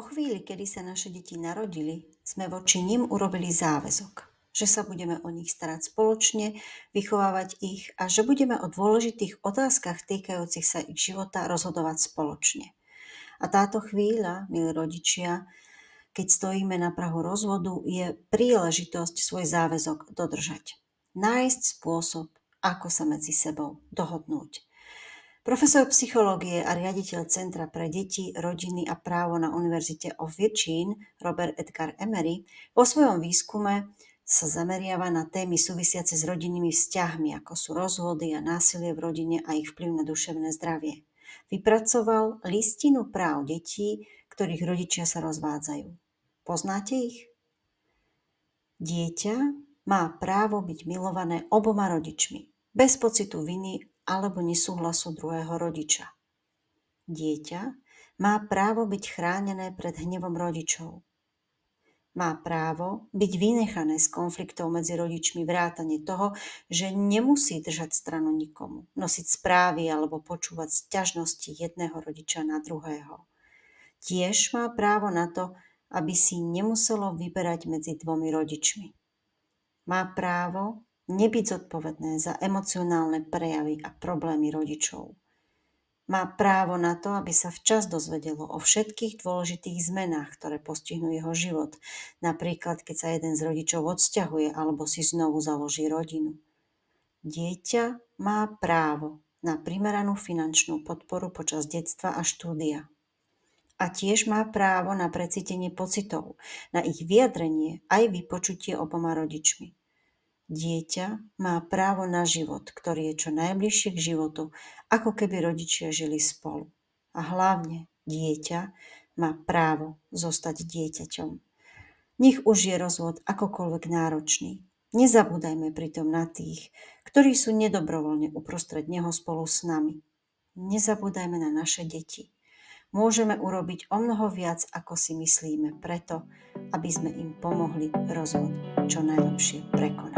Po chvíli, kedy sa naše deti narodili, sme voči nim urobili záväzok, že sa budeme o nich starať spoločne, vychovávať ich a že budeme o dôležitých otázkach týkajúcich sa ich života rozhodovať spoločne. A táto chvíľa, milí rodičia, keď stojíme na prahu rozvodu, je príležitosť svoj záväzok dodržať. Nájsť spôsob, ako sa medzi sebou dohodnúť. Profesor psychológie a riaditeľ Centra pre deti, rodiny a právo na Univerzite of Virginia Robert Edgar Emery vo svojom výskume sa zameriava na témy súvisiace s rodinnými vzťahmi, ako sú rozvody a násilie v rodine a ich vplyv na duševné zdravie. Vypracoval listinu práv detí, ktorých rodičia sa rozvádzajú. Poznáte ich? Dieťa má právo byť milované oboma rodičmi, bez pocitu viny alebo nesúhlasu druhého rodiča. Dieťa má právo byť chránené pred hnevom rodičov. Má právo byť vynechané z konfliktov medzi rodičmi vrátane toho, že nemusí držať stranu nikomu, nosiť správy alebo počúvať sťažnosti jedného rodiča na druhého. Tiež má právo na to, aby si nemuselo vyberať medzi dvomi rodičmi. Má právo nebyť zodpovedné za emocionálne prejavy a problémy rodičov. Má právo na to, aby sa včas dozvedelo o všetkých dôležitých zmenách, ktoré postihnú jeho život, napríklad keď sa jeden z rodičov odsťahuje alebo si znovu založí rodinu. Dieťa má právo na primeranú finančnú podporu počas detstva a štúdia. A tiež má právo na precítenie pocitov, na ich vyjadrenie aj vypočutie oboma rodičmi. Dieťa má právo na život, ktorý je čo najbližšie k životu, ako keby rodičia žili spolu. A hlavne dieťa má právo zostať dieťaťom. Nech už je rozvod akokoľvek náročný. Nezabúdajme pritom na tých, ktorí sú nedobrovoľne uprostred neho spolu s nami. Nezabúdajme na naše deti. Môžeme urobiť omnoho viac, ako si myslíme, preto, aby sme im pomohli rozvod čo najlepšie prekonať.